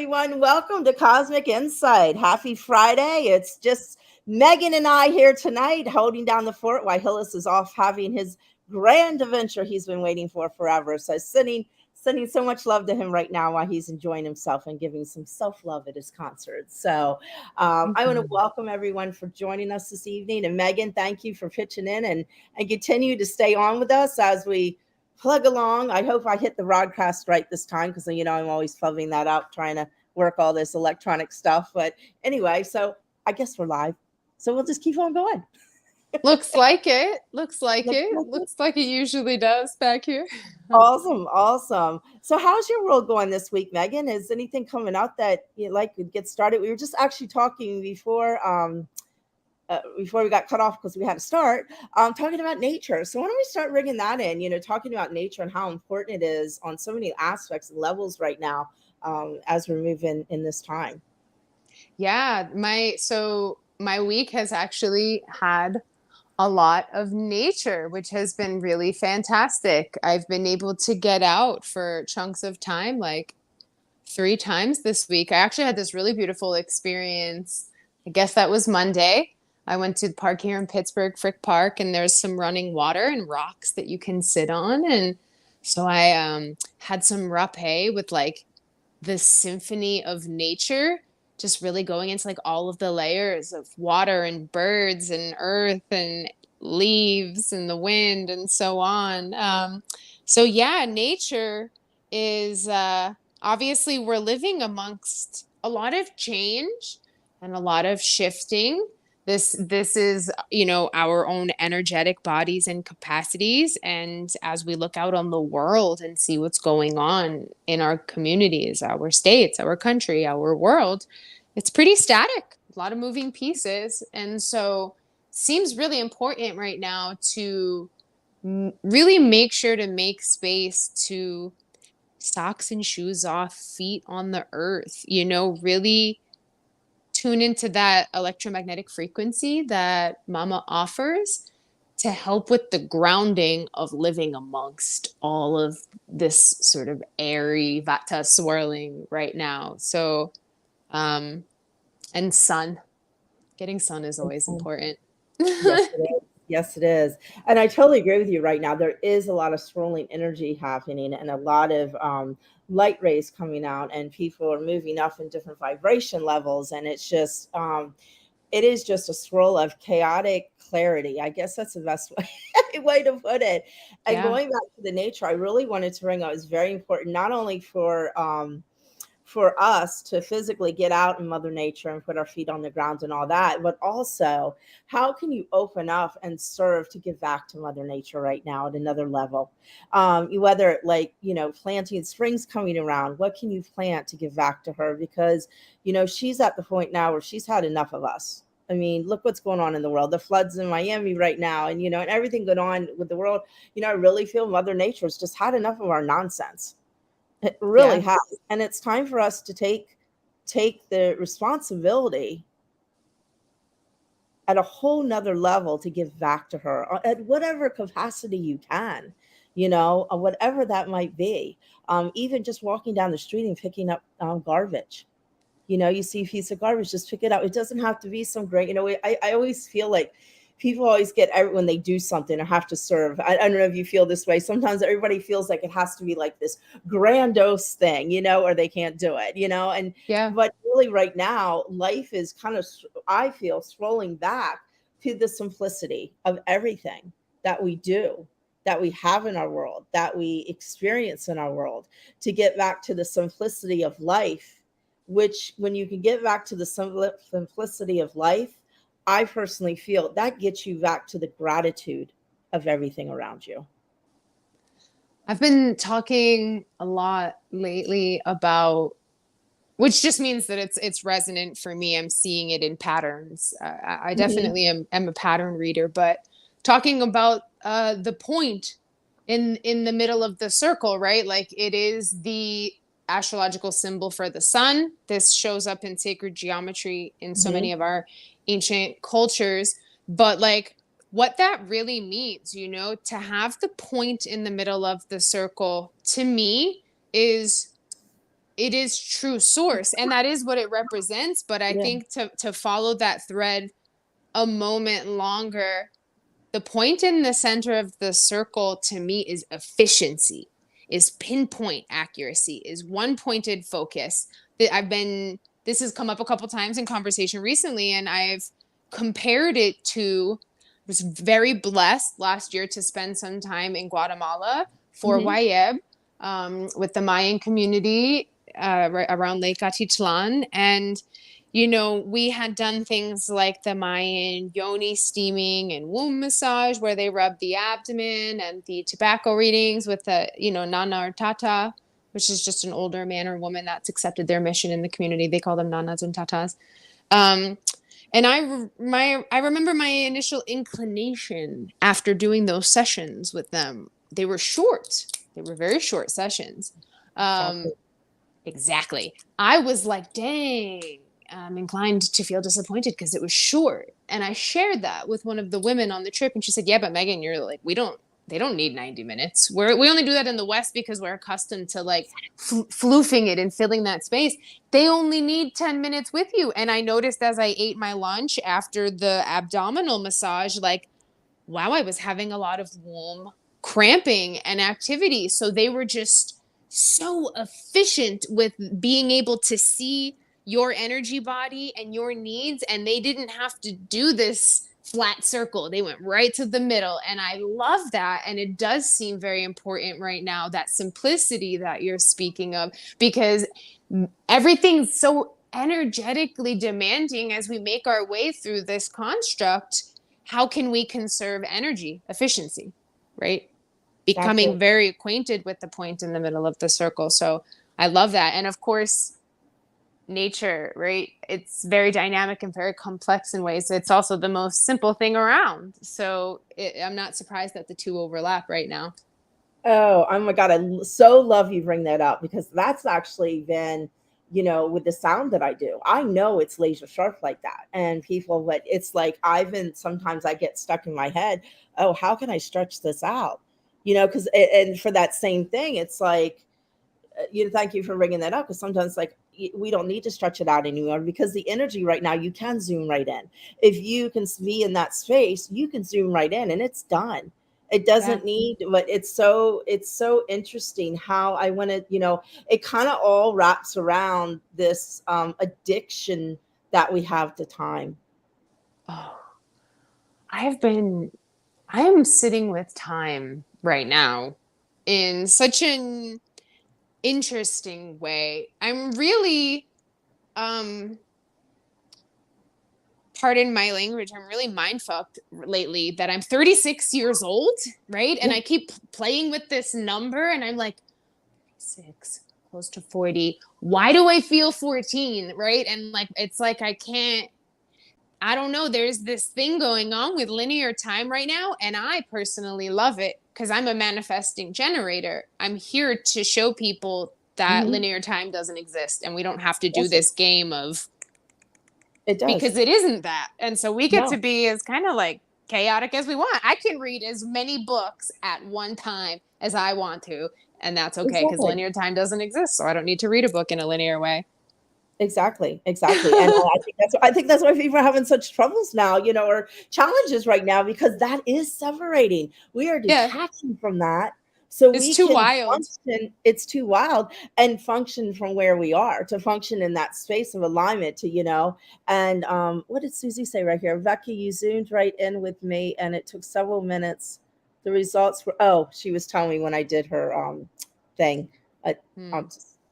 everyone. Welcome to Cosmic Insight. Happy Friday. It's just Megan and I here tonight holding down the fort while Hillis is off having his grand adventure he's been waiting for forever. So sending so much love to him right now while he's enjoying himself and giving some self-love at his concert. So I want to welcome everyone for joining us this evening. And Megan, thank you for pitching in and continue to stay on with us as we plug along. I hope I hit the broadcast right this time because I'm always fubbing that up, trying to work all this electronic stuff. But anyway, so I guess we're live. So we'll just keep on going. Looks like it. Looks like it usually does back here. Awesome. So how's your world going this week, Megan? Is anything coming out that you'd like to get started? We were just actually talking before we got cut off because we had to start talking about nature. So why don't we start bringing that in, talking about nature and how important it is on so many aspects and levels right now as we're moving in this time. Yeah, my week has actually had a lot of nature, which has been really fantastic. I've been able to get out for chunks of time, like 3 times this week. I actually had this really beautiful experience. I guess that was Monday. I went to the park here in Pittsburgh, Frick Park, and there's some running water and rocks that you can sit on. And so I had some rapé with like the symphony of nature, just really going into like all of the layers of water and birds and earth and leaves and the wind and so on. So yeah, nature is obviously we're living amongst a lot of change and a lot of shifting. This is, our own energetic bodies and capacities. And as we look out on the world and see what's going on in our communities, our states, our country, our world, it's pretty static, a lot of moving pieces. And so seems really important right now to really make sure to make space to socks and shoes off, feet on the earth, really tune into that electromagnetic frequency that Mama offers to help with the grounding of living amongst all of this sort of airy vata swirling right now. So, and sun, getting sun is always important. Yes, it is. Yes, it is. And I totally agree with you right now. There is a lot of swirling energy happening and a lot of light rays coming out, and people are moving up in different vibration levels. And it is just a swirl of chaotic clarity. I guess that's the best way to put it. And Yeah. going back to the nature, I really wanted to bring up is very important, not only for us to physically get out in Mother Nature and put our feet on the ground and all that, but also how can you open up and serve to give back to Mother Nature right now at another level? Whether like, planting springs coming around, what can you plant to give back to her? Because, she's at the point now where she's had enough of us. I mean, look what's going on in the world, the floods in Miami right now, and, and everything going on with the world. I really feel Mother Nature's just had enough of our nonsense. It really Yeah. has. And it's time for us to take the responsibility at a whole nother level to give back to her at whatever capacity you can, or whatever that might be. Even just walking down the street and picking up garbage. You see a piece of garbage, just pick it up. It doesn't have to be some great, I always feel like people always get when they do something or have to serve. I don't know if you feel this way. Sometimes everybody feels like it has to be like this grandiose thing, or they can't do it, and Yeah. but really right now, life is kind of, I feel, scrolling back to the simplicity of everything that we do, that we have in our world, that we experience in our world, to get back to the simplicity of life, which when you can get back to the simplicity of life, I personally feel that gets you back to the gratitude of everything around you. I've been talking a lot lately about, which just means that it's resonant for me. I'm seeing it in patterns. I Mhm. definitely am a pattern reader, but talking about the point in the middle of the circle, right? Like it is the astrological symbol for the sun. This shows up in sacred geometry in so Mhm. many of our ancient cultures, but like what that really means, to have the point in the middle of the circle to me is it is true source, and that is what it represents. But I Yeah. think to follow that thread a moment longer, the point in the center of the circle to me is efficiency, is pinpoint accuracy, is one pointed focus. This has come up a couple times in conversation recently, and I've compared it to, I was very blessed last year to spend some time in Guatemala for Hmm. YEB, with the Mayan community right around Lake Atitlan. And we had done things like the Mayan yoni steaming and womb massage, where they rub the abdomen, and the tobacco readings with the, Nana or Tata, which is just an older man or woman that's accepted their mission in the community. They call them Nanas and Tatas. Um, and I remember my initial inclination after doing those sessions with them. They were short. They were very short sessions. Exactly. Um, exactly. I was like, dang, I'm inclined to feel disappointed because it was short. And I shared that with one of the women on the trip, and she said, yeah, but Megan, you're like, they don't need 90 minutes. We only do that in the West because we're accustomed to like floofing it and filling that space. They only need 10 minutes with you. And I noticed as I ate my lunch after the abdominal massage, like, wow, I was having a lot of womb cramping and activity. So they were just so efficient with being able to see your energy body and your needs. And they didn't have to do this flat circle. They went right to the middle. And I love that. And it does seem very important right now, that simplicity that you're speaking of, because everything's so energetically demanding as we make our way through this construct. How can we conserve energy efficiency, right? Exactly. Becoming very acquainted with the point in the middle of the circle. So I love that. And of course, nature, right? It's very dynamic and very complex in ways. It's also the most simple thing around. So I'm not surprised that the two overlap right now. Oh my God. So love you bring that up because that's actually been, with the sound that I do, I know it's laser sharp like that. And people, but it's like, sometimes I get stuck in my head. Oh, how can I stretch this out? Because, and for that same thing, it's like, thank you for bringing that up because sometimes like we don't need to stretch it out anymore because the energy right now you can zoom right in. If you can be in that space, you can zoom right in and it's done. It Yeah. doesn't need, but it's so interesting how I want to, it kind of all wraps around this addiction that we have to time. Oh, I have been, I am sitting with time right now in such an interesting way. I'm really, um, pardon my language, I'm really mind fucked lately that I'm 36 years old, right? And Yeah. I keep playing with this number, and I'm like, 6, close to 40. Why do I feel 14, right? And like, it's like I can't, I don't know. There's this thing going on with linear time right now, and I personally love it because I'm a manifesting generator. I'm here to show people that Hmm. linear time doesn't exist, and we don't have to do Yes, this game of, it does. because it isn't that. And so we get to No, be as kind of like chaotic as we want. I can read as many books at one time as I want to, and that's okay because exactly. linear time doesn't exist. So I don't need to read a book in a linear way. Exactly, exactly, and I think that's why people are having such troubles now, or challenges right now because that is separating. We are Yeah, detaching from that so it's we too can wild. function. It's too wild and function from where we are to function in that space of alignment to, and what did Susie say right here? Rebecka, you zoomed right in with me and it took several minutes. The results were, oh, she was telling me when I did her thing. Uh, Hmm.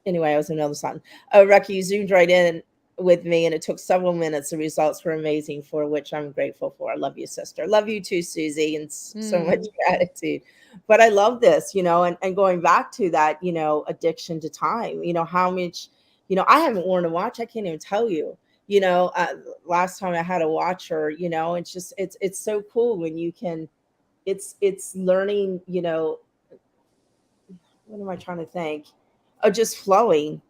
anyway, I was another son. Oh, Reki, you zoomed right in with me, and it took several minutes. The results were amazing, for which I'm grateful for. I love you, sister. Love you too, Susie, and so much Hmm. gratitude. But I love this, and going back to that, addiction to time. How much, I haven't worn a watch. I can't even tell you. You know, uh, Last time I had a watcher, it's so cool when you can. It's learning. What am I trying to think? Oh, just flowing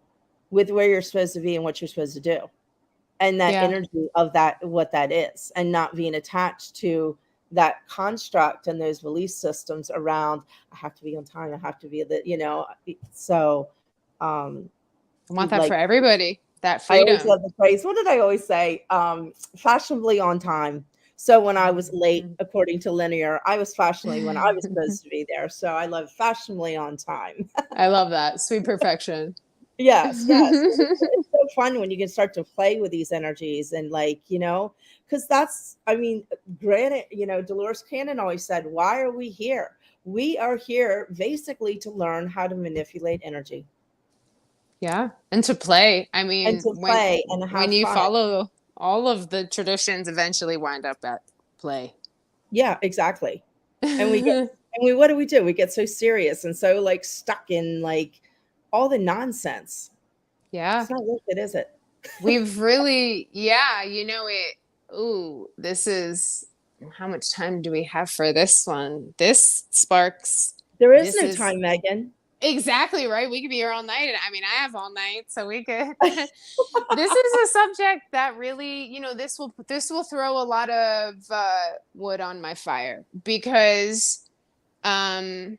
with where you're supposed to be and what you're supposed to do and that Yeah. energy of that what that is and not being attached to that construct and those belief systems around I have to be on time, I have to be the so um I want that like for everybody. That I always freedom. love the phrase. What did I always say? Fashionably on time. So when I was late, according to linear, I was fashionably when I was supposed to be there. So I love fashionably on time. I love that. Sweet perfection. Yes, yes. It's so fun when you can start to play with these energies and like, because that's, I mean, granted, Dolores Cannon always said, why are we here? We are here basically to learn how to manipulate energy Yeah. And to play. I and mean, to play and when have you fun. follow all of the traditions eventually wind up at play. Yeah, exactly. And what do? We get so serious and so like stuck in like all the nonsense. Yeah. It's not worth it, is it? We've really, yeah, it. Ooh, this is, how much time do we have for this one? This sparks, There is this no is time, Megan. exactly right. We could be here all night. And I mean, I have all night, so we could. This is a subject that really, this will throw a lot of wood on my fire because um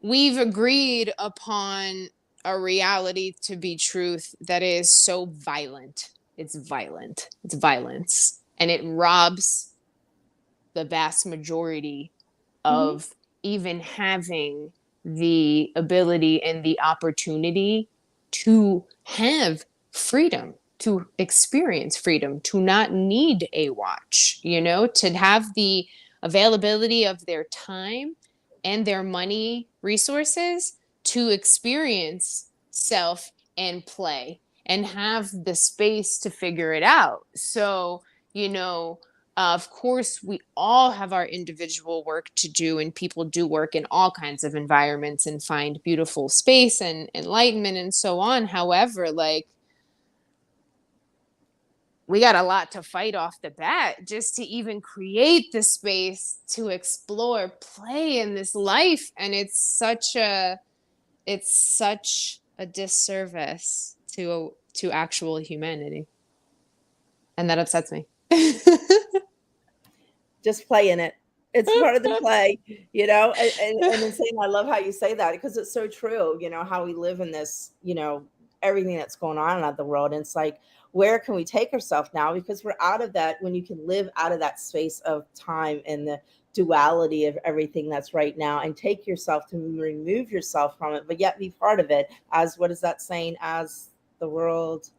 we've agreed upon a reality to be truth that is so violent. It's violent. It's violence. And it robs the vast majority Mhm. of even having the ability and the opportunity to have freedom, to experience freedom, to not need a watch, to have the availability of their time and their money resources to experience self and play and have the space to figure it out. So, you know, of course, we all have our individual work to do, and people do work in all kinds of environments and find beautiful space and enlightenment and so on. However, like, we got a lot to fight off the bat just to even create the space to explore play in this life. And it's such a disservice to actual humanity. And that upsets me. Just play in it. It's part of the play, and insane. I love how you say that because it's so true, how we live in this, everything that's going on in the world. And it's like, where can we take ourselves now? Because we're out of that when you can live out of that space of time and the duality of everything that's right now and take yourself to remove yourself from it, but yet be part of it. As what is that saying? As the world,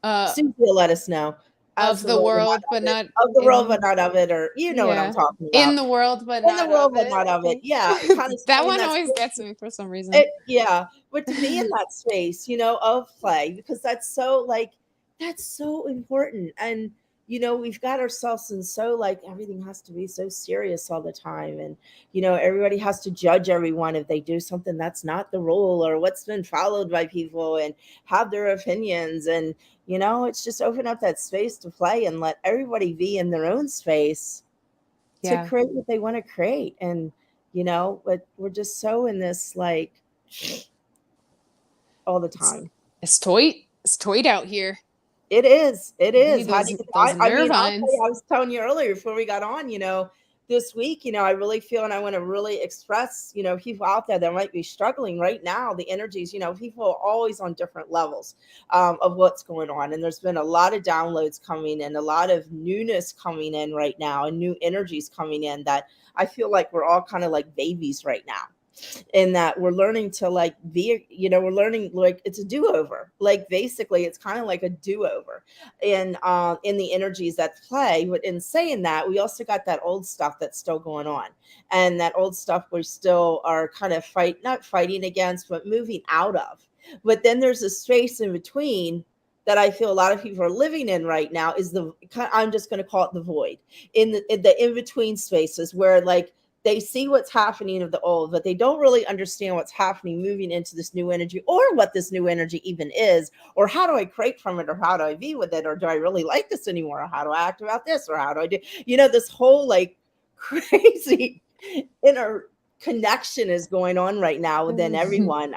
uh Susie will let us know. As of the the world and not world, but of it. not Of the world, but in. not of it, or you know what I'm Yeah, talking in about. the world, but In the not world, of but it. not I of it. think Yeah, kind of that stay in one that always space. gets me for some reason. Yeah, but to be in that space, of play, because that's so important. And we've got ourselves in so like everything has to be so serious all the time, and everybody has to judge everyone if they do something that's not the rule or what's been followed by people, and have their opinions. And it's just open up that space to play and let everybody be in their own space to Yeah, create what they want to create. And but we're just so in this like all the it's time. it's toit. It's toit out here. It is. It We need is. How do those you those I mean, I'll tell you, nervines. I was telling you earlier before we got on, this week, I really feel and I want to really express, people out there that might be struggling right now, the energies, people are always on different levels of what's going on. And there's been a lot of downloads coming and a lot of newness coming in right now and new energies coming in that I feel like we're all kind of like babies right now, in that we're learning to like be, we're learning like it's a do-over. Like basically it's kind of like a do-over in the energies that play. But in saying that, we also got that old stuff that's still going on, and that old stuff we still are kind of not fighting against, but moving out of. But then there's a space in between that I feel a lot of people are living in right now, is I'm just going to call it the void, in the in-between spaces where like they see what's happening of the old, but they don't really understand what's happening moving into this new energy, or what this new energy even is, or how do I create from it, or how do I be with it, or do I really like this anymore, or how do I act about this, or how do I do, this whole like crazy inner connection is going on right now within everyone.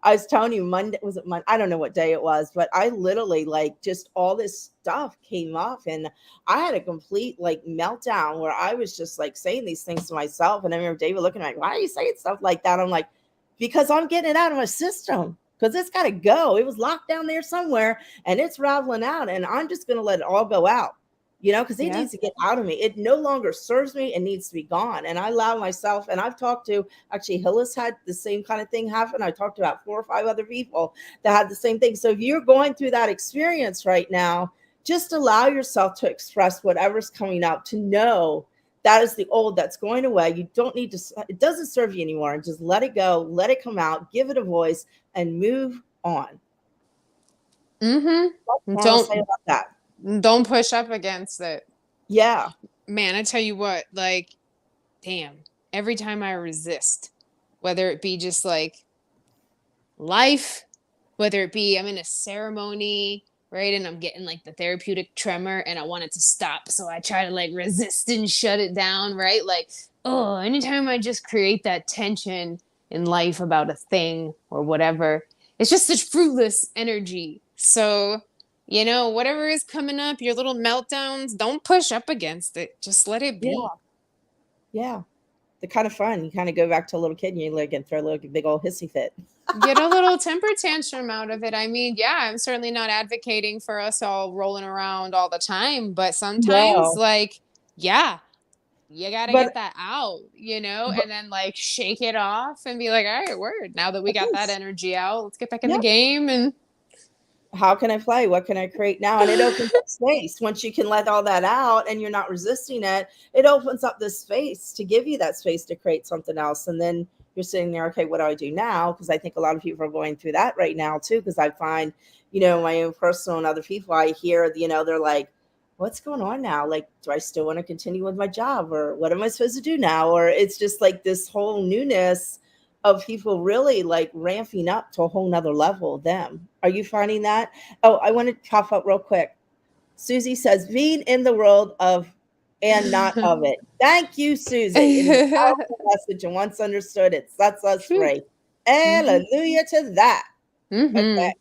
I was telling you Monday, was it Monday? I don't know what day it was, but I literally like just all this stuff came up and I had a complete like meltdown where I was just like saying these things to myself. And I remember David looking at me, why are you saying stuff like that? I'm like, because I'm getting it out of my system. because it's got to go. It was locked down there somewhere and it's raveling out, and I'm just going to let it all go out, because it Yeah. needs to get out of me. It no longer serves me and needs to be gone. And I allow myself, and I've talked to, actually, Hillis had the same kind of thing happen. I talked to about 4 or 5 other people that had the same thing. So if you're going through that experience right now, just allow yourself to express whatever's coming up, to know that is the old that's going away. You don't need to, it doesn't serve you anymore. And just let it go, let it come out, give it a voice, and move on. What do you want to say Don't about that? don't push up against it. Yeah. Man, I tell you what, like, damn, every time I resist, whether it be just like life, whether it be I'm in a ceremony, right? And I'm getting like the therapeutic tremor and I want it to stop. So I try to like resist and shut it down, right? Like, oh, anytime I just create that tension in life about a thing or whatever, it's just such fruitless energy. So, whatever is coming up, your little meltdowns, don't push up against it. Just let it Yeah. be. Yeah. They're kind of fun. You kind of go back to a little kid and you like and throw a little big old hissy fit. Get a little temper tantrum out of it. I mean, yeah, I'm certainly not advocating for us all rolling around all the time, but sometimes, No. like, yeah, you got to get But that out, but and then like shake it off and be like, all right, word. Now that we got that yes. energy out, let's get back in the Yep. game. And How can I play? What can I create now? And it opens up space. Once you can let all that out and you're not resisting it, it opens up this space to give you that space to create something else. And then you're sitting there, okay, what do I do now? Because I think a lot of people are going through that right now too. Because I find, my own personal and other people I hear, they're like, what's going on now? Like, do I still want to continue with my job, or what am I supposed to do now? Or it's just like this whole newness of people really like ramping up to a whole nother level. Them, are you finding that? Oh, I want to pop up real quick. Susie says, being in the world of and not of it. Thank you, Susie. It is a powerful message, and once understood, it sets us free. hmm Hallelujah to that. Okay.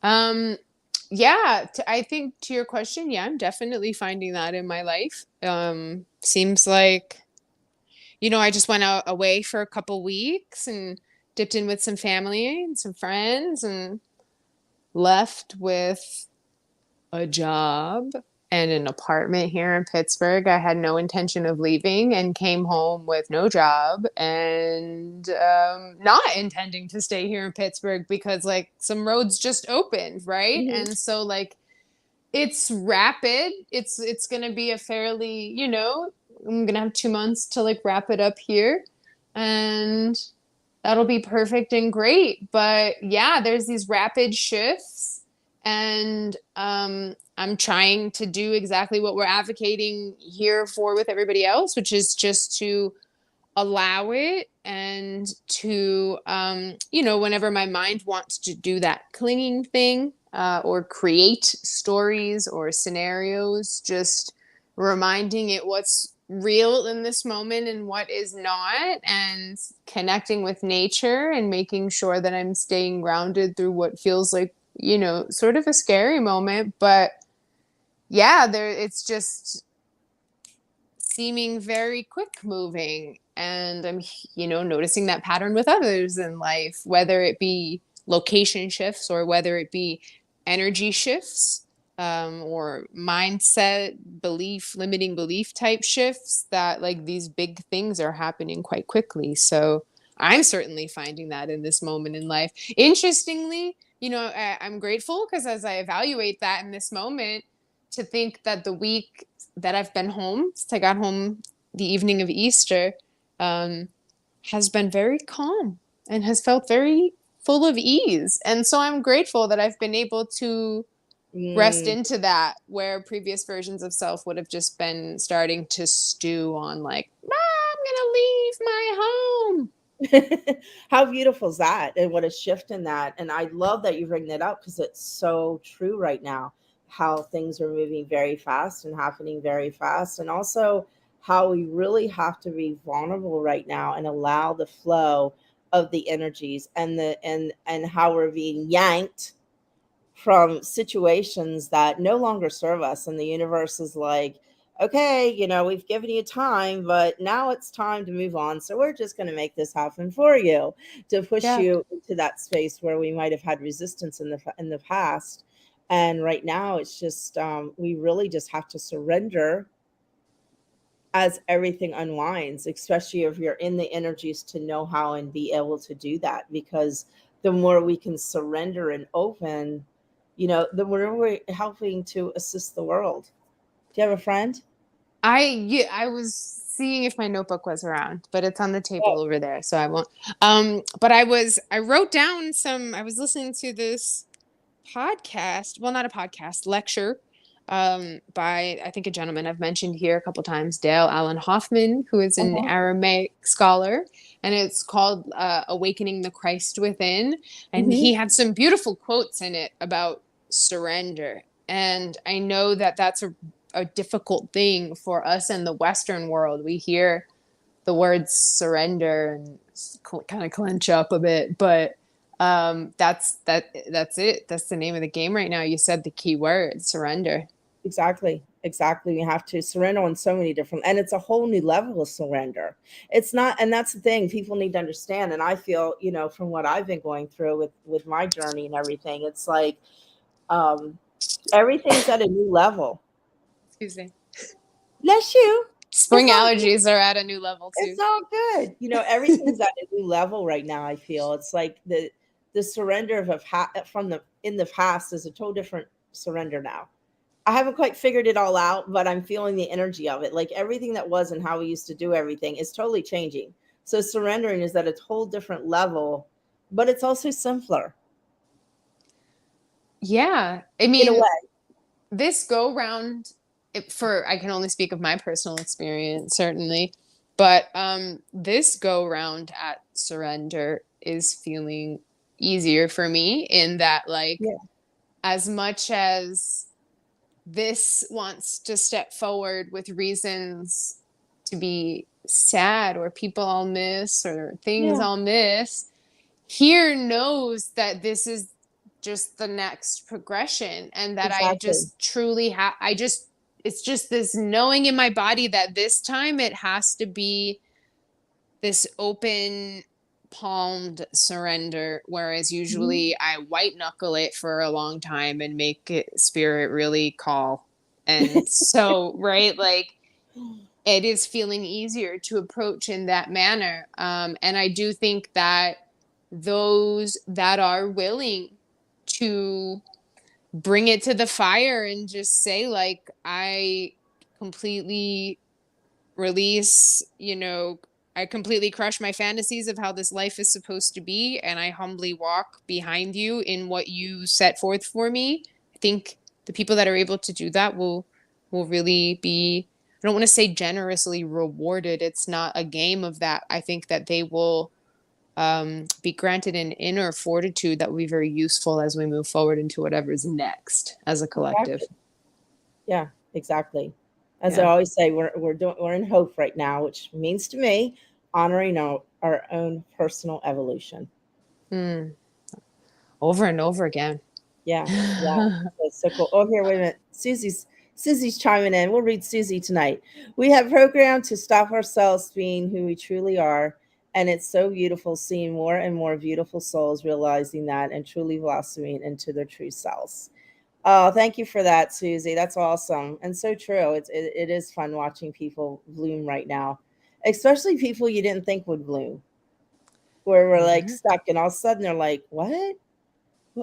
hmm Um, yeah, I think to your question, yeah, I'm definitely finding that in my life. Seems like I just went out away for a couple weeks and dipped in with some family and some friends and left with a job and an apartment here in Pittsburgh. I had no intention of leaving and came home with no job and not intending to stay here in Pittsburgh because like some roads just opened, right? Mhm. And so like it's rapid. It's gonna be a fairly, I'm gonna have 2 months to like wrap it up here, and that'll be perfect and great. But yeah, there's these rapid shifts, and I'm trying to do exactly what we're advocating here for with everybody else, which is just to allow it and to whenever my mind wants to do that clinging thing or create stories or scenarios, just reminding it what's real in this moment and what is not, and connecting with nature and making sure that I'm staying grounded through what feels like sort of a scary moment. But yeah, it's just seeming very quick moving, and I'm noticing that pattern with others in life, whether it be location shifts or whether it be energy shifts, or mindset belief limiting belief type shifts, that like these big things are happening quite quickly. So I'm certainly finding that in this moment in life. Interestingly, I'm grateful because as I evaluate that in this moment, to think that the week that I've been home since I got home the evening of Easter, um, has been very calm and has felt very full of ease. And so I'm grateful that I've been able to rest Mm. into that, where previous versions of self would have just been starting to stew on like, ah, I'm gonna leave my home. How beautiful is that? And what a shift in that. And I love that you bring that up because it's so true right now. How things are moving very fast and happening very fast. And also how we really have to be vulnerable right now and allow the flow of the energies and and how we're being yanked from situations that no longer serve us. And the universe is like, okay, we've given you time, but now it's time to move on. So we're just going to make this happen for you, to push Yeah. you into that space where we might have had resistance in the past. And right now, it's just we really just have to surrender as everything unwinds, especially if you're in the energies, to know how and be able to do that. Because the more we can surrender and open, the more we're helping to assist the world. Do you have a friend? I was seeing if my notebook was around, but it's on the table over there, so I won't. But I wrote down some. I was listening to this podcast, well, not a podcast, lecture, by I think a gentleman I've mentioned here a couple times, Dale Allen Hoffman, who is an Uh-huh. Aramaic scholar, and it's called "Awakening the Christ Within." And Hmm. he had some beautiful quotes in it about surrender. And I know that that's a difficult thing for us in the Western world. We hear the words surrender and kind of clench up a bit, but that's it. That's the name of the game right now. You said the key word, surrender. Exactly. Exactly. We have to surrender on so many different, and it's a whole new level of surrender. It's not, and that's the thing people need to understand. And I feel, from what I've been going through with my journey and everything, it's like um, everything's at a new level. Excuse me. Bless you. It's Spring all good. allergies are at a new level It's too. all good. Everything's at a new level right now. I feel it's like the surrender from the in the past is a total different surrender now. I haven't quite figured it all out, but I'm feeling the energy of it. Like everything that was and how we used to do everything is totally changing. So surrendering is at a whole different level, but it's also simpler Yeah. I in a mean, way. this go round, for I can only speak of my personal experience, certainly, but this go round at surrender is feeling easier for me in that, like, Yeah. as much as this wants to step forward with reasons to be sad or people I'll miss or things Yeah. I'll miss, here knows that this is just the next progression and that I Exactly. just truly have, it's just this knowing in my body that this time it has to be this open palmed surrender, whereas Mhm. usually I white knuckle it for a long time and make it spirit really call. And so, right, like, it is feeling easier to approach in that manner. And I do think that those that are willing to bring it to the fire and just say, like, I completely release, I completely crush my fantasies of how this life is supposed to be, and I humbly walk behind you in what you set forth for me. I think the people that are able to do that will really be, I don't want to say generously rewarded. It's not a game of that. I think that they will be granted an inner fortitude that will be very useful as we move forward into whatever's next as a collective. Exactly. Yeah, exactly. As I Yeah. always say, we're in hope right now, which means to me honoring our own personal evolution. Mm. Over and over again. Yeah, yeah. That's so cool. Oh, here, wait a minute. Susie's chiming in. We'll read Susie tonight. We have programmed to stop ourselves being who we truly are, and it's so beautiful seeing more and more beautiful souls realizing that and truly blossoming into their true selves. Oh, thank you for that, Susie. That's awesome and so true. It is fun watching people bloom right now, especially people you didn't think would bloom, where we're like Yeah. stuck, and all of a sudden they're like, "What?"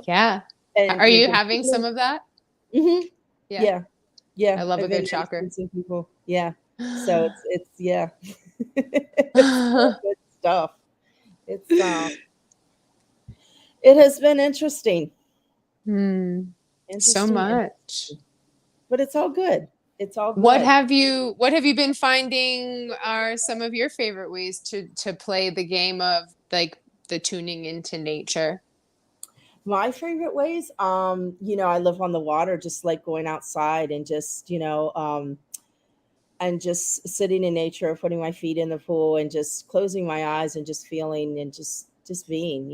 Yeah. And Are we've you been having some of that? hmm. Yeah. Yeah, yeah. I love a I've been good shocker. noticing people. Yeah. So it's yeah. It's all good stuff. It's it has been interesting. Hmm. So Interesting, much. interesting. But it's all good. It's all good. What have you been finding are some of your favorite ways to play the game of, like, the tuning into nature? My favorite ways, I live on the water, just like going outside and just, and just sitting in nature, putting my feet in the pool and just closing my eyes and just feeling and just being,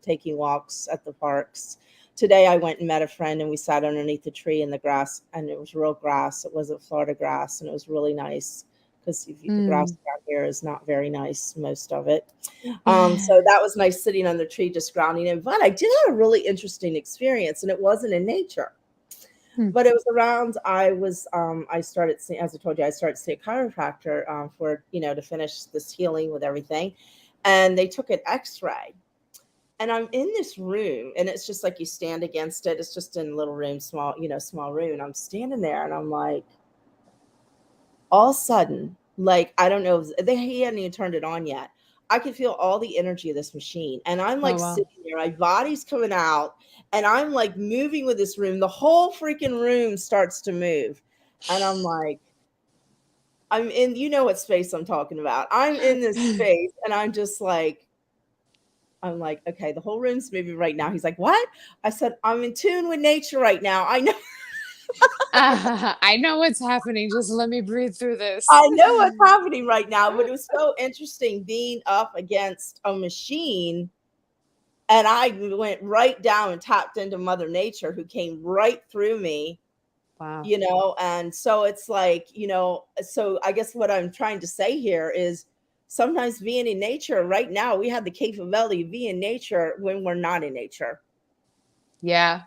taking walks at the parks today I went and met a friend and we sat underneath the tree in the grass, and it was real grass. It wasn't Florida grass, and it was really nice because the grass Mm. down here is not very nice, most of it. So that was nice sitting on the tree, just grounding in. But I did have a really interesting experience, and it wasn't in nature. Hmm. But it was around, I started seeing, as I told you, I started to see a chiropractor for, to finish this healing with everything. And they took an x-ray. And I'm in this room, and it's just like you stand against it. It's just in a little room, small room. And I'm standing there, and I'm like, all of a sudden, like, I don't know if he hadn't even turned it on yet. I could feel all the energy of this machine. And I'm Oh like wow. sitting there, my body's coming out, and I'm like moving with this room. The whole freaking room starts to move. And I'm like, I'm in, what space I'm talking about. I'm in this space, and I'm like, okay, the whole room's moving right now. He's like, what? I said, I'm in tune with nature right now. I know. I know what's happening. Just let me breathe through this. I know what's happening right now, but it was so interesting being up against a machine, and I went right down and tapped into Mother Nature, who came right through me, Wow. and so it's like, so I guess what I'm trying to say here is sometimes being in nature right now, we have the capability of being in nature when we're not in nature. Yeah.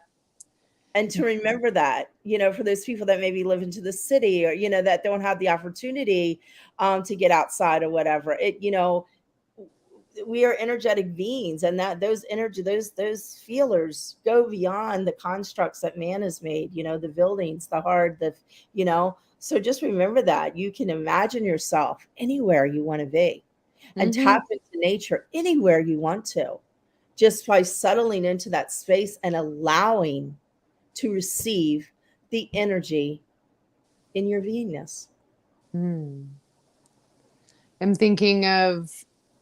And to remember that, for those people that maybe live into the city, or, that don't have the opportunity to get outside or whatever, we are energetic beings, and that those energy, those feelers go beyond the constructs that man has made, the buildings, the hard, so just remember that you can imagine yourself anywhere you want to be and Mm-hmm. tap into nature anywhere you want to, just by settling into that space and allowing to receive the energy in your beingness. Mm. I'm thinking of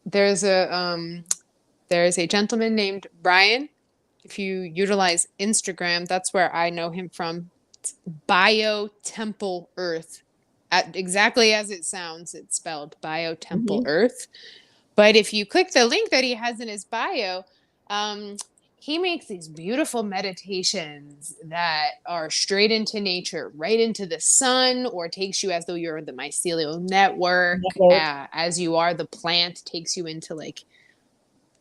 there's a there's a gentleman named Brian. If you utilize Instagram, that's where I know him from. It's Bio Temple Earth. Exactly as it sounds, it's spelled Bio Temple Mhm. Earth. But if you click the link that he has in his bio, um, he makes these beautiful meditations that are straight into nature, right into the sun, or takes you as though you're the mycelial network, Network. as you are the plant, takes you into like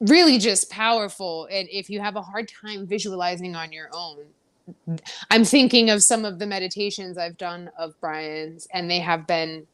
really just powerful. And if you have a hard time visualizing on your own, I'm thinking of some of the meditations I've done of Brian's, and they have been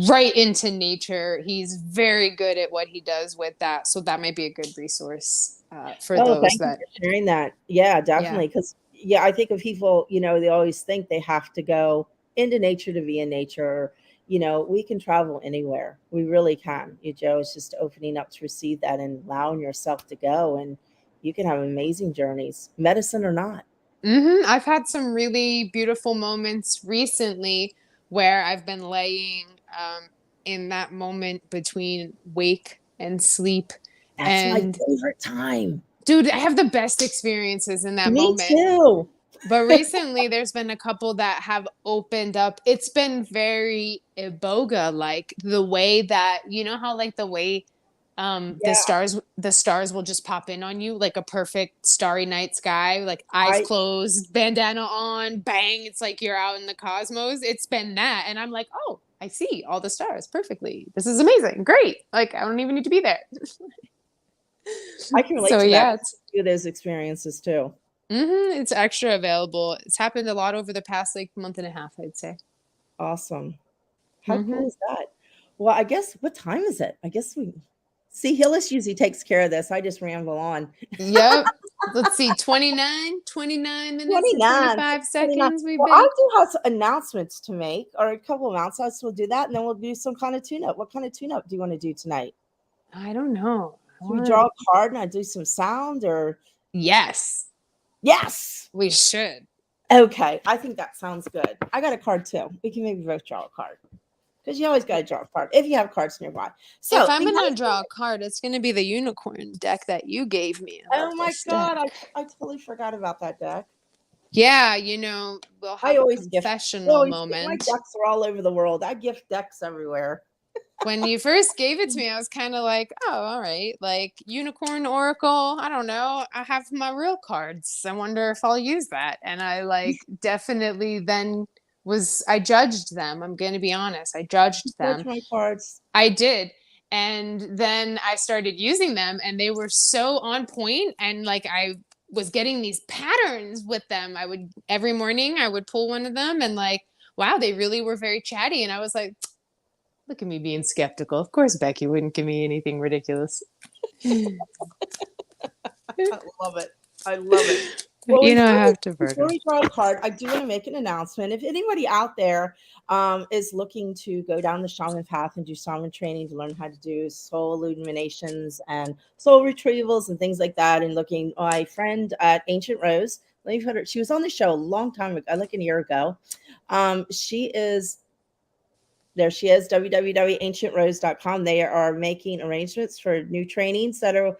right into nature. He's very good at what he does with that. So that might be a good resource for Oh, those thank you that, for sharing that. Yeah, yeah. definitely. Because, yeah, I think of people, they always think they have to go into nature to be in nature. We can travel anywhere. We really can. Joe, it's just opening up to receive that and allowing yourself to go. And you can have amazing journeys, medicine or not. I've had some really beautiful moments recently where I've been laying in that moment between wake and sleep. That's my And favorite time. dude, I have the best experiences in that Me moment. too. But recently, there's been a couple that have opened up. It's been very iboga like the way that how like the way Yeah. the stars will just pop in on you like a perfect starry night sky, like eyes I closed, bandana on, bang, it's like you're out in the cosmos. It's been that, and I'm like, oh, I see all the stars perfectly. This is amazing, great. Like I don't even need to be there. I can relate So to that. yeah, I do those experiences too. it's extra available. It's happened a lot over the past like month and a half, I'd say. Awesome. How cool hmm is that? Well, I guess, what time is it? I guess we see, Hillis usually takes care of this. I just ramble on. Yep. Let's see, 29 minutes and 29, 25 29. seconds we've Well, I been. do have some announcements to make, or a couple of announcements. We'll do that, and then we'll do some kind of tune up. What kind of tune up do you want to do tonight? I don't know. I Should we want. draw a card and I do some sound, or Yes, yes? we should. Okay, I think that sounds good. I got a card too. We can maybe both draw a card, because you always got to draw a card if you have cards nearby. If So I'm the gonna nice draw a card, it's gonna be the unicorn deck that you gave me. I love Oh my this deck. god, I totally forgot about that deck. Yeah, we'll I have a always gift. I confessional always My moment. decks are all over the world. I gift decks everywhere. when you first gave it to me, I was kind of like, oh, all right, like unicorn oracle. I don't know. I have my real cards. I wonder if I'll use that. And I like definitely then I judged them. I'm going to be honest. I judged Judge them. my cards. I did. And then I started using them and they were so on point and like I was getting these patterns with them. Every morning I would pull one of them and like, wow, they really were very chatty. And I was like, look at me being skeptical. Of course, Becky wouldn't give me anything ridiculous. I love it. I love it. Well, I have to before burger. we draw a card, I do want to make an announcement. If anybody out there is looking to go down the shaman path and do shaman training to learn how to do soul illuminations and soul retrievals and things like that, and looking, my friend at Ancient Rose, let me put her, she was on the show a long time ago, like a year ago. There she is, www.ancientrose.com. They are making arrangements for new trainings that'll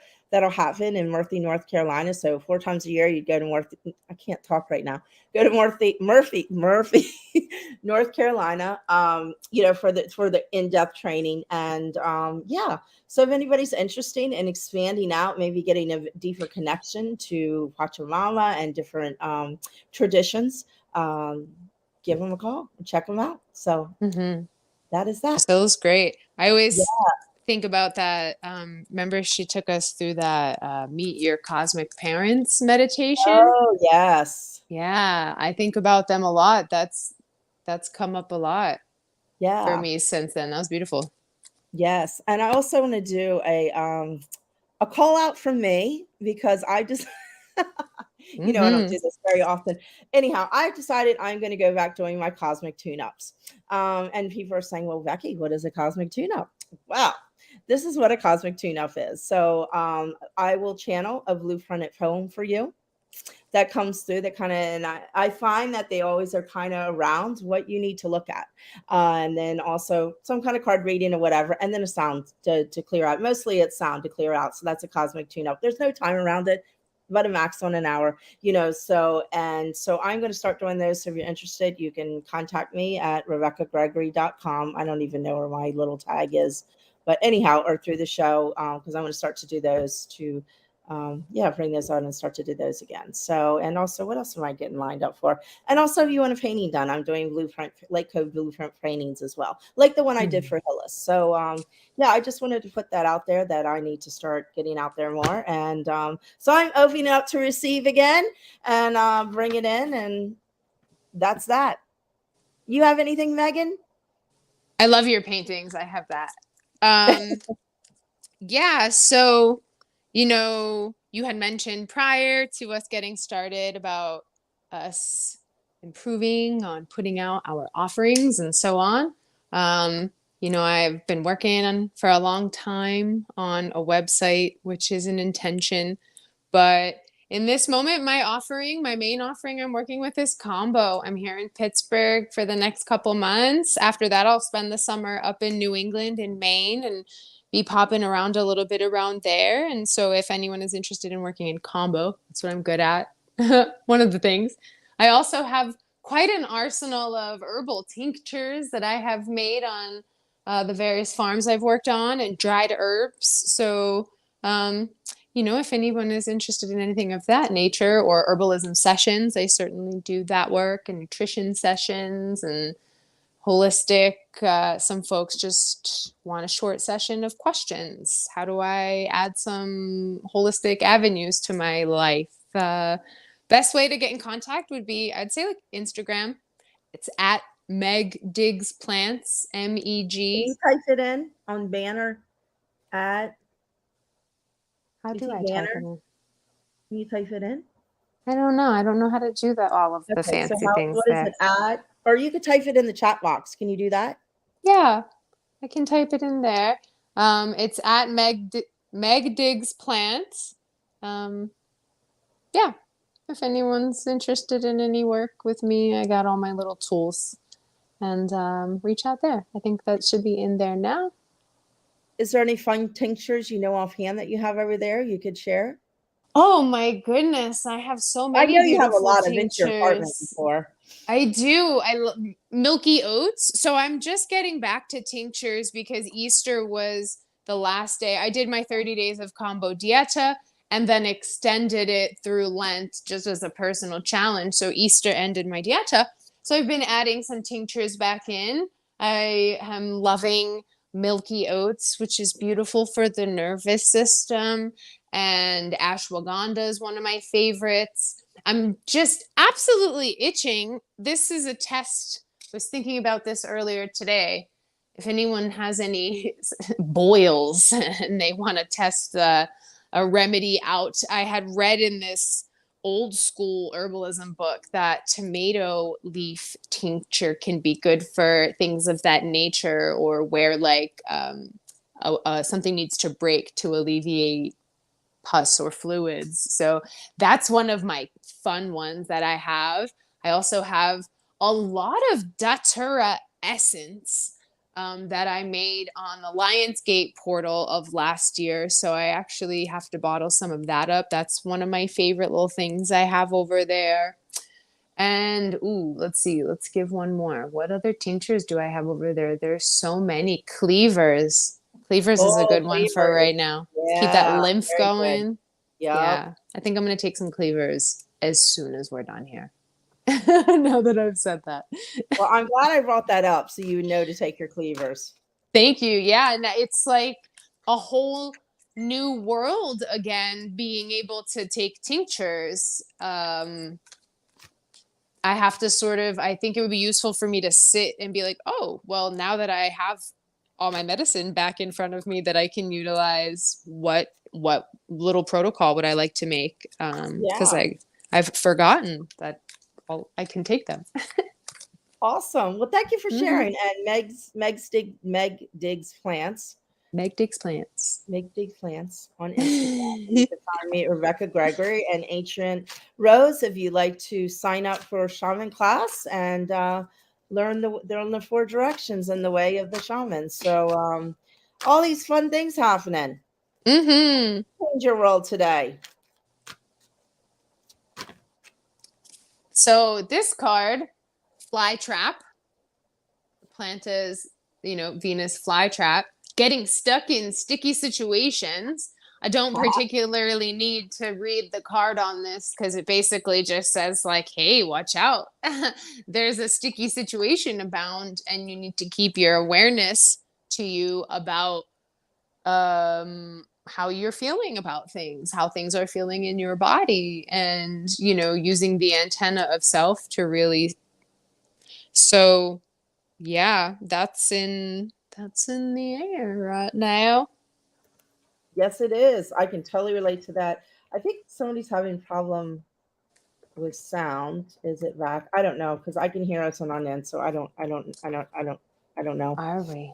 happen in Murphy, North Carolina. So 4 times a year, you'd go to Murphy. I can't talk right now. Go to Murphy, North Carolina. For the in-depth training, and yeah. So if anybody's interested in expanding out, maybe getting a deeper connection to Pachamama and different traditions, give them a call and check them out. So. Mm-hmm. That is that. So it was great. I Yeah. always think about that. Remember, she took us through that meet your cosmic parents meditation. Oh, yes. Yeah, I think about them a lot. That's come up a lot for Yeah. me since then. That was beautiful. Yes. And I also want to do a call out from me, because I just I don't Mm-hmm. do this very often. Anyhow, I've decided I'm going to go back doing my cosmic tune-ups. And people are saying, well, Becky, what is a cosmic tune-up? Wow. This is what a cosmic tune-up is. So I will channel a blueprinted poem for you that comes through, that kind of, and I find that they always are kind of around what you need to look at. And then also some kind of card reading or whatever, and then a sound to clear out. Mostly it's sound to clear out. So that's a cosmic tune up. There's no time around it, but a max on an hour, so I'm going to start doing those. So if you're interested, you can contact me at RebeckaGregory.com. I don't even know where my little tag is, but anyhow, or through the show, because I'm going to start to do those to bring those out and start to do those again. So, and also, what else am I getting lined up for? And also, if you want a painting done, I'm doing Lake Cove blueprint paintings as well, like the one I did for Hillis. So, I just wanted to put that out there, that I need to start getting out there more. And so I'm opening up to receive again and bring it in. And that's that. You have anything, Megan? I love your paintings. I have that. Yeah, so you had mentioned prior to us getting started about us improving on putting out our offerings and so on. I've been working for a long time on a website, which is an intention, but in this moment, my main offering I'm working with is combo. I'm here in Pittsburgh for the next couple months. After that, I'll spend the summer up in New England in Maine and be popping around a little bit around there. And so if anyone is interested in working in combo, that's what I'm good at. One of the things. I also have quite an arsenal of herbal tinctures that I have made on the various farms I've worked on, and dried herbs. So, if anyone is interested in anything of that nature, or herbalism sessions, I certainly do that work, and nutrition sessions and holistic. Some folks just want a short session of questions. How do I add some holistic avenues to my life? Best way to get in contact would be, I'd say, like Instagram. It's at Meg Digs Plants, Can MEG. you type it in on banner at? How You do see I type it banner? in? Can you type it in? I don't know. I don't know how to do that. All of the Okay, so fancy things what is there. it at? Or you could type it in the chat box. Can you do that? Yeah, I can type it in there. It's at Meg Digs Plants. Um, yeah, if anyone's interested in any work with me, I got all my little tools, and reach out there. I think that should be in there now. Is there any fun tinctures offhand that you have over there you could share? Oh my goodness, I have so I many know you have a beautiful lot of in your apartment tinctures. before. I do. I love milky oats. So I'm just getting back to tinctures because Easter was the last day. I did my 30 days of combo dieta and then extended it through Lent just as a personal challenge. So Easter ended my dieta. So I've been adding some tinctures back in. I am loving milky oats, which is beautiful for the nervous system. And ashwagandha is one of my favorites. I'm just absolutely itching. This is a test. I was thinking about this earlier today. If anyone has any boils and they want to test a remedy out, I had read in this old school herbalism book that tomato leaf tincture can be good for things of that nature, or where like something needs to break to alleviate pus or fluids. So that's one of my fun ones that I have. I also have a lot of Datura essence that I made on the Lionsgate portal of last year. So I actually have to bottle some of that up. That's one of my favorite little things I have over there. And ooh, let's see. Let's give one more. What other tinctures do I have over there? There's so many. Cleavers. Cleavers is a Oh, good one for flavors. right now. Keep that Yeah, lymph very good. going. Yep. Yeah, I think I'm gonna take some cleavers as soon as we're done here. Now that I've said that. Well, I'm glad I brought that up so you know to take your cleavers. Thank you. Yeah, and it's like a whole new world again, being able to take tinctures. I have to sort of, I think it would be useful for me to sit and be like, oh, well, now that I have all my medicine back in front of me that I can utilize, what little protocol would I like to make? Because Yeah. I've forgotten that I can take them. Awesome. Well, thank you for Hmm. sharing. And Meg digs plants. Meg Dick's plants. Meg digs plants on Instagram. You can find me at Rebecca Gregory and Ancient Rose if you'd like to sign up for a shaman class and learn the four directions and the way of the shaman. So all these fun things happening. Hmm. Change your world today. So this card, fly trap, plant is, Venus flytrap, getting stuck in sticky situations. I don't particularly need to read the card on this because it basically just says, like, hey, watch out. There's a sticky situation abound, and you need to keep your awareness to you about how you're feeling about things, how things are feeling in your body, and, using the antenna of self to really. So yeah, that's in the air right now. Yes, it is. I can totally relate to that. I think somebody's having problem with sound. Is it back? I don't know because I can hear us on end, so I don't know. Are we?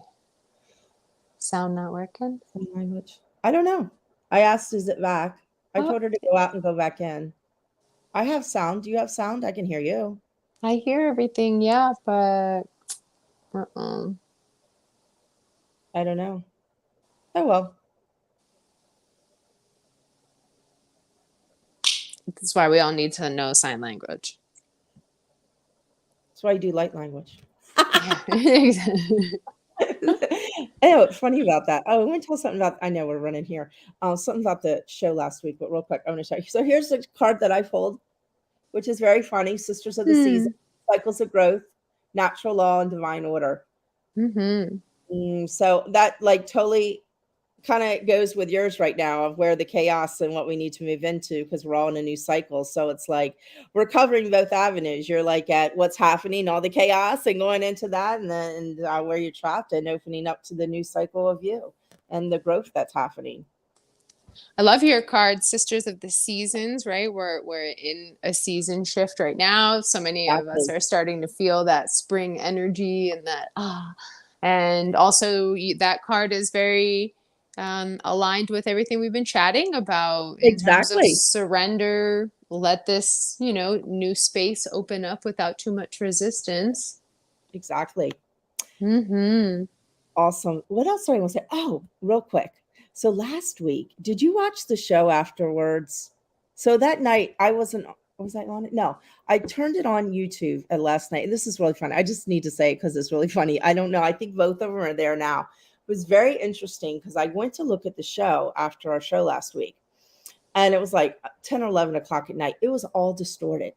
Sound not working? Sign language. I don't know. I asked, is it back? I Oh, told her to go out and go back in. I have sound. Do you have sound? I can hear you. I hear everything, yeah, but uh-uh. I don't know. Oh well. That's why we all need to know sign language. That's why I do light language. Yeah. Oh, what's funny about that? Oh, I want to tell something about. I know we're running here. Something about the show last week, but real quick, I want to show you. So here's the card that I pulled, which is very funny. Sisters of the Season, Hmm. cycles of growth, natural law, and divine order. Mm-hmm. So that like totally kind of goes with yours right now of where the chaos and what we need to move into because we're all in a new cycle. So it's like we're covering both avenues. You're like at what's happening, all the chaos, and going into that, and then where you're trapped and opening up to the new cycle of you and the growth that's happening. I love your card, Sisters of the Seasons, right? We're in a season shift right now. So many of us Exactly. are starting to feel that spring energy and that and also that card is very aligned with everything we've been chatting about in terms of Exactly. surrender. Let this, new space open up without too much resistance. Exactly. Mm-hmm. Awesome. What else do I want to say? Oh, real quick. So last week, did you watch the show afterwards? So that night, I wasn't was I on it? No. I turned it on YouTube last night. This is really funny. I just need to say it because it's really funny. I don't know. I think both of them are there now. It was very interesting because I went to look at the show after our show last week, and it was like 10 or 11 o'clock at night. It was all distorted.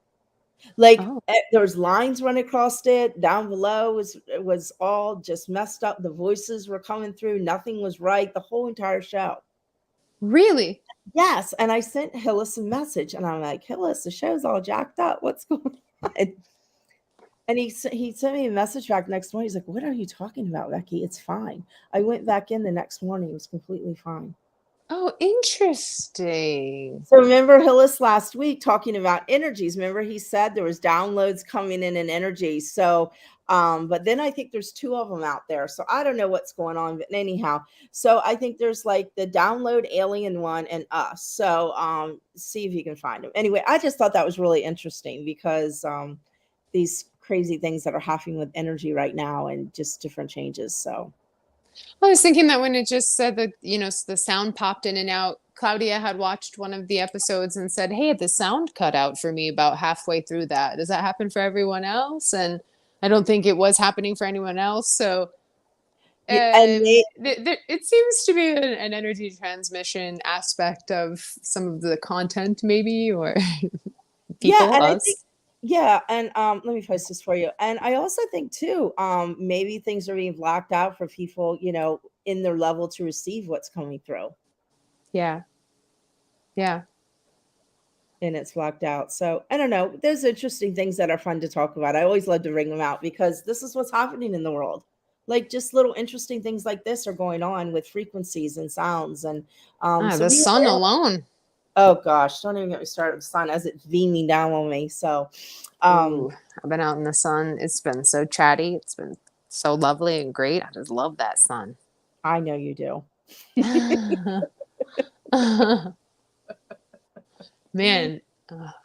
Like Oh, there was lines running across it. Down below was all just messed up. The voices were coming through. Nothing was right. The whole entire show. really? Yes, and I sent Hillis a message, and I'm like, "Hillis, the show's all jacked up. What's going on?" And he sent me a message back next morning. He's like, "What are you talking about, Becky? It's fine." I went back in the next morning. It was completely fine. Oh, interesting. So remember Hillis last week talking about energies. Remember he said there was downloads coming in energy. So, but then I think there's two of them out there. So I don't know what's going on, but anyhow, so I think there's like the download alien one and us. So, see if you can find them. Anyway, I just thought that was really interesting because these crazy things that are happening with energy right now and just different changes. So. I was thinking that when it just said that, the sound popped in and out, Claudia had watched one of the episodes and said, "Hey, the sound cut out for me about halfway through that. Does that happen for everyone else?" And I don't think it was happening for anyone else. So Yeah, and it seems to be an energy transmission aspect of some of the content, maybe, or yeah, people, and I think us. yeah, and let me post this for you. And I also think too, maybe things are being blocked out for people, in their level to receive what's coming through, Yeah. Yeah. and it's blocked out. So I don't know. There's interesting things that are fun to talk about. I always love to bring them out because this is what's happening in the world. Like just little interesting things like this are going on with frequencies and sounds, and Ah, so the we sun alone. oh gosh, don't even get me started with the sun as it's beaming down on me. So, um, Ooh, I've been out in the sun. It's been so chatty. It's been so lovely and great. I just love that sun. I know you do. Man,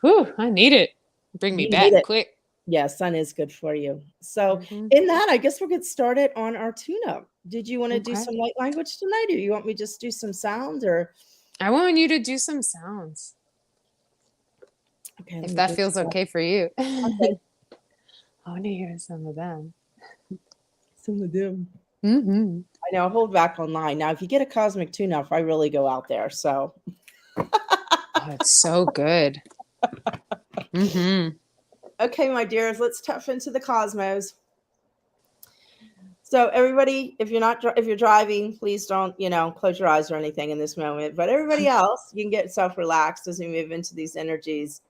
whew, I need it. Bring me You need back it. quick. Yeah, sun is good for you. So, Hmm. in that, I guess we'll get started on our tune-up. Did you want to do Okay. some light language tonight, or you want me to just do some sounds? Or I want you to do some sounds, okay, let if me that do feels some. okay for you. Okay, I want to hear some of them. some of them. Hmm. I know. Hold back online now. If you get a cosmic tune-up, I really go out there. So, Oh, it's so good. Hmm. okay, my dears, let's tap into the cosmos. So everybody, if you're driving, please don't, close your eyes or anything in this moment. But everybody else, you can get self relaxed as we move into these energies.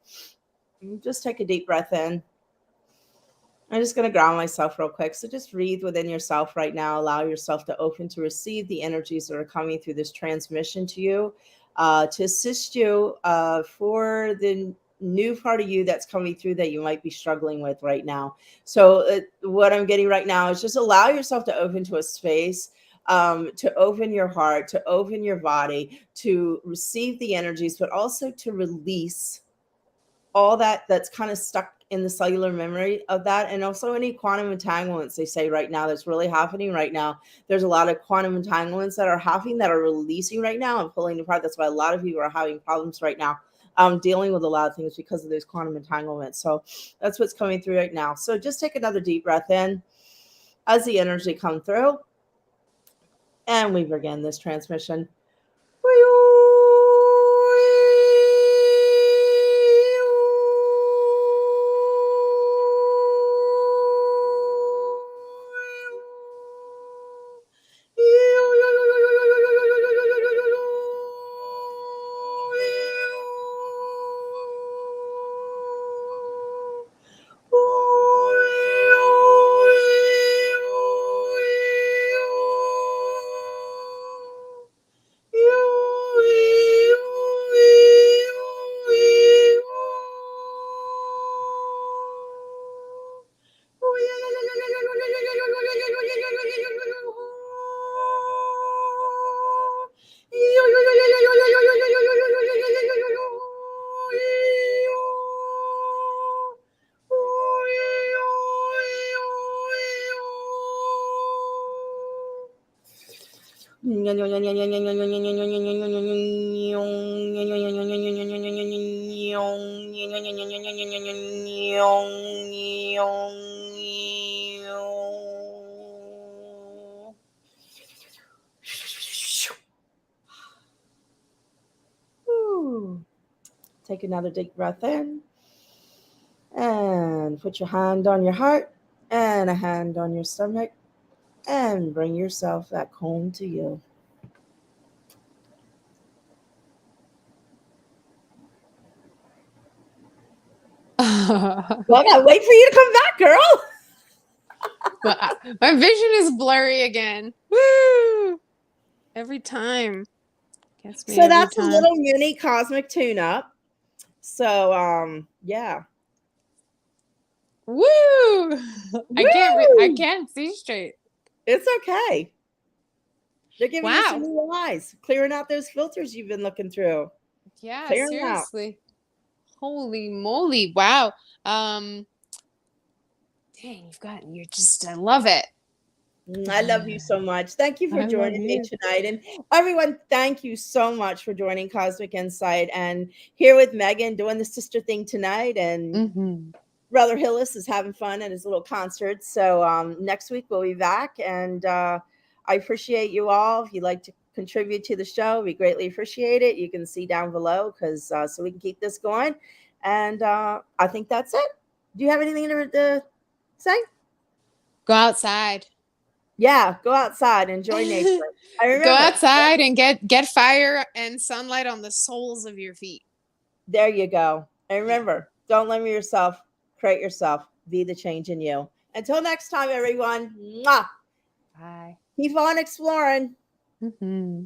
Just take a deep breath in. I'm just going to ground myself real quick. So just breathe within yourself right now. Allow yourself to open to receive the energies that are coming through this transmission to you, to assist you for the new part of you that's coming through that you might be struggling with right now. So what I'm getting right now is just allow yourself to open to a space, to open your heart, to open your body, to receive the energies, but also to release all that's kind of stuck in the cellular memory of that, and also any quantum entanglements they say right now that's really happening right now. There's a lot of quantum entanglements that are happening that are releasing right now and pulling apart. That's why a lot of people are having problems right now, dealing with a lot of things because of those quantum entanglements. So that's what's coming through right now. So just take another deep breath in as the energy come through, and we begin this transmission. Whew. Take another deep breath in and put your hand on your heart and a hand on your stomach and bring yourself back home to you. Well, Well, I gotta wait for you to come back, girl. my vision is blurry again. Woo! Every time. Gets me So every that's a time. little mini cosmic tune up. So yeah. Woo! I Woo! can't see straight. It's okay. They're giving you some Wow. new eyes, clearing out those filters you've been looking through. Yeah, Clear them out. seriously. Holy moly. Wow. Um, dang, you're just, I love it. I love you so much. Thank you for I love joining me you. tonight. And everyone, thank you so much for joining Cosmic Insight and here with Megan doing the sister thing tonight. And Hmm. Brother Hillis is having fun at his little concert. So next week we'll be back. And I appreciate you all. If you'd like to contribute to the show, we greatly appreciate it. You can see down below because so we can keep this going. And I think that's it. Do you have anything to say? Go outside. Yeah, go outside, enjoy nature. I Go remember. outside and get fire and sunlight on the soles of your feet. There you go. And Yeah. remember, don't limit yourself, create yourself, be the change in you. Until next time, everyone, mwah, Bye. keep on exploring. Hmm.